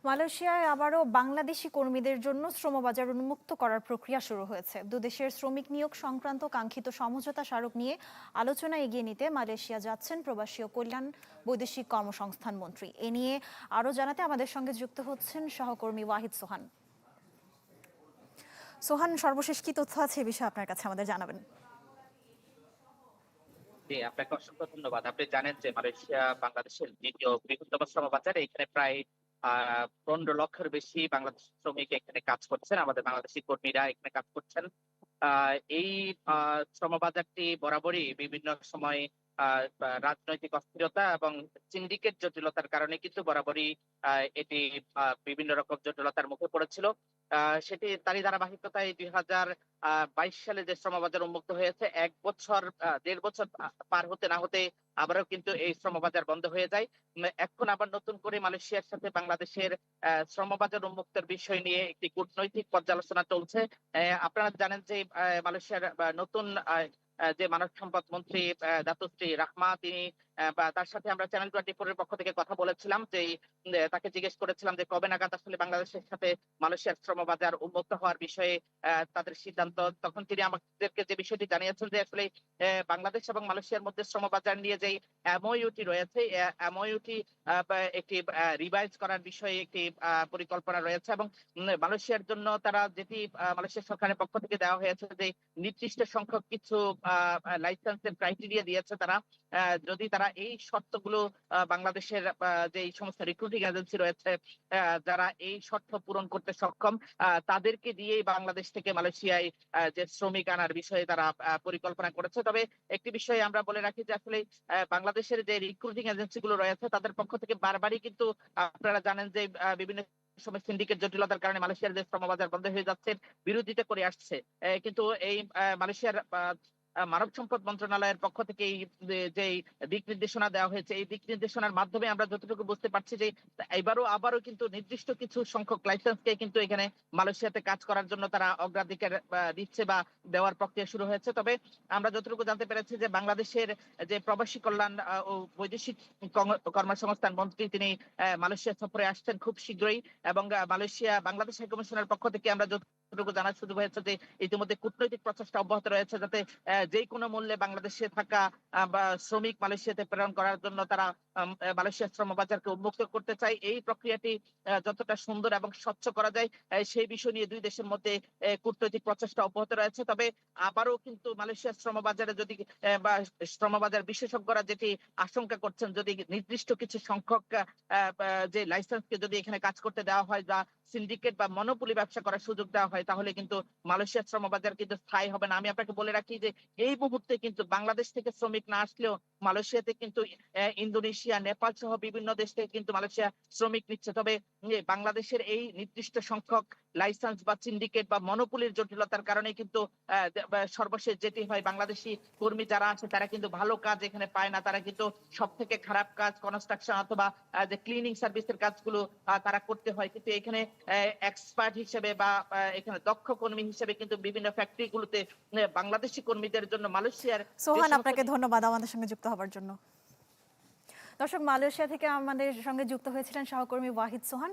মালয়েশিয়ায় আবারও বাংলাদেশি কর্মীদের জন্য শ্রমবাজার উন্মুক্ত করার প্রক্রিয়া শুরু হয়েছে। দুদেশের শ্রমিক নিয়োগ সংক্রান্ত কাঙ্ক্ষিত সমঝোতা স্মারক নিয়ে আলোচনা এগিয়ে নিতে মালয়েশিয়া যাচ্ছেন প্রবাসী ও কল্যাণ বৈদেশিক কর্মসংস্থান মন্ত্রী। এ নিয়ে আরও জানাতে আমাদের সঙ্গে যুক্ত হচ্ছেন সহকর্মী ওয়াহিদ সোহান। সোহান, সর্বশেষ কি তথ্য আছে এ বিষয়ে আপনার কাছে আমাদের জানাবেন? জি, আপনাকে অসংখ্য ধন্যবাদ। আপনি জানেন যে মালয়েশিয়া বাংলাদেশের দ্বিতীয় বৃহত্তম শ্রমবাজার। এখানে প্রায় ১৫ লক্ষের বেশি বাংলাদেশি শ্রমিক এখানে কাজ করছেন। আমাদের বাংলাদেশি কর্মীরা এখানে কাজ করছেন। আ এই শ্রমবাজারটি বরাবরই বিভিন্ন সময় আ বা রাজনৈতিক অস্থিরতা এবং সিন্ডিকেট জটিলতার কারণে কিন্তু বরাবরই আ এটি বিভিন্ন রকম জটিলতার মুখে পড়েছিল। আ তারই ধারাবাহিকতায় ২০২২ সালে যে শ্রমবাজার উন্মুক্ত হয়েছে, ১ বছর ১.৫ বছর পার হতে না হতে আবারও কিন্তু এই শ্রমবাজার বন্ধ হয়ে যায়। এখন আবার নতুন করে মালয়েশিয়ার সাথে বাংলাদেশের শ্রমবাজার উন্মুক্তের বিষয় নিয়ে একটি কূটনৈতিক পর্যালোচনা চলছে। আপনারা জানেন যে মালয়েশিয়ার নতুন যে মানব সম্পদ মন্ত্রী দাতুশ্রী রাহমা, তিনি বা তার সাথে আমরা চ্যানেল 24 এর পক্ষ থেকে কথা বলেছিলাম যে তাকে জিজ্ঞেস করেছিলাম যে কবে নাগাদ আসলে বাংলাদেশের সাথে মালয়েশিয়ার শ্রমবাজার উন্মুক্ত হওয়ার বিষয়ে তাদের সিদ্ধান্ত। তখন তিনি আমাদেরকে যে বিষয়টি জানিয়েছেন যে আসলে বাংলাদেশ এবং মালয়েশিয়ার মধ্যে শ্রমবাজার নিয়ে যেই এমওইউটি রয়েছে, এমওইউটি একটি রিভাইজ করার বিষয়ে একটি পরিকল্পনা রয়েছে এবং মালয়েশিয়ার জন্য তারা যেটি মালয়েশিয়া সরকারের পক্ষ থেকে দেওয়া হয়েছে যে নির্দিষ্ট সংখ্যক কিছু লাইসেন্সের ক্রাইটেরিয়া দিয়েছে তারা। যদি তারা এই শর্তগুলো বাংলাদেশের যে এই সমস্ত রিক্রুটিং এজেন্সি রয়েছে, যারা এই শর্ত পূরণ করতে সক্ষম, তাদেরকে দিয়েই বাংলাদেশ থেকে মালয়েশিয়ায় যে শ্রমিক আনার বিষয়ে তারা পরিকল্পনা করেছে। তবে একটি বিষয় আমরা বলে রাখি যে আসলে বাংলাদেশের যে রিক্রুটিং এজেন্সি গুলো রয়েছে তাদের পক্ষ থেকে বারবারই কিন্তু আপনারা জানেন যে বিভিন্ন সময় সিন্ডিকেট জটিলতার কারণে মালয়েশিয়ার যে শ্রমবাজার বন্ধ হয়ে যাচ্ছে বিরোধিতা করে আসছে। কিন্তু এই মালয়েশিয়ার মানব সম্পদ মন্ত্রণালয়ের পক্ষ থেকে এই যেই দিক নির্দেশনা দেওয়া হয়েছে, এই দিক নির্দেশনার মাধ্যমে আমরা যতটুকু বুঝতে পারছি যে আবারও কিন্তু নির্দিষ্ট কিছু সংখ্যক লাইসেন্সকে কিন্তু এখানে মালয়েশিয়াতে কাজ করার জন্য তারা অগ্রাধিকার দিচ্ছে বা দেওয়ার প্রক্রিয়া শুরু হয়েছে। তবে আমরা যতটুকু জানতে পেরেছি যে বাংলাদেশের যে প্রবাসী কল্যাণ ও বৈদেশিক কর্মসংস্থান মন্ত্রী, তিনি মালয়েশিয়া সফরে আসছেন খুব শীঘ্রই এবং মালয়েশিয়া বাংলাদেশ হাই কমিশনের পক্ষ থেকে আমরা যতটুকু জানার সুযোগ হয়েছে যে ইতিমধ্যে কূটনৈতিক প্রচেষ্টা অব্যাহত রয়েছে যাতে যেকোনো মূল্যে বাংলাদেশে থাকা বা শ্রমিক মালয়েশিয়াতে প্রেরণ করার জন্য তারা মালয়েশিয়ার শ্রমবাজারকে উন্মুক্ত করতে চায়। এই প্রক্রিয়াটি যতটা সুন্দর এবং স্বচ্ছ করা যায় সেই বিষয় নিয়ে দুই দেশের মধ্যে কূটনৈতিক প্রচেষ্টা অব্যাহত রয়েছে। তবে আবারও কিন্তু মালয়েশিয়ার শ্রমবাজারে যদি বা শ্রমবাজার বিশেষজ্ঞরা যেটি আশঙ্কা করছেন, যদি নির্দিষ্ট কিছু সংখ্যক যে লাইসেন্সকে যদি এখানে কাজ করতে দেওয়া হয় বা সিন্ডিকেট বা মনোপলি ব্যবসা করার সুযোগ দেওয়া হয়, তাহলে কিন্তু মালয়েশিয়ার শ্রমবাজার কিন্তু স্থায়ী হবে না। আমি আপনাকে বলে রাখি যে এই মুহূর্তে কিন্তু বাংলাদেশ থেকে শ্রমিক না আসলেও মালয়েশিয়াতে কিন্তু ইন্দোনেশিয়া, নেপাল সহ বিভিন্ন দেশ থেকে কিন্তু মালয়েশিয়া শ্রমিক নিচ্ছে। তবে বাংলাদেশের এই নির্দিষ্ট সংখ্যক লাইসেন্স বা সিন্ডিকেট বা মনোপলির জটিলতার কারণে কিন্তু সর্বশেষ যেটি হয়, বাংলাদেশি কর্মী যারা আছে তারা কিন্তু ভালো কাজ এখানে পায় না। তারা কিন্তু সবথেকে খারাপ কাজ কনস্ট্রাকশন অথবা যে ক্লিনিং সার্ভিসের কাজগুলো তারা করতে হয়। কিন্তু এখানে এক্সপার্ট হিসেবে বা এখানে দক্ষ কর্মী হিসেবে কিন্তু বিভিন্ন ফ্যাক্টরি গুলোতে বাংলাদেশি কর্মীদের জন্য মালয়েশিয়ার যে সোহান, সমস্ত আপনাকে ধন্যবাদ আমাদের সঙ্গে যুক্ত হবার জন্য। দর্শক, মালয়েশিয়া থেকে আমাদের সঙ্গে যুক্ত হয়েছিলেন সহকর্মী ওয়াহিদ সোহান।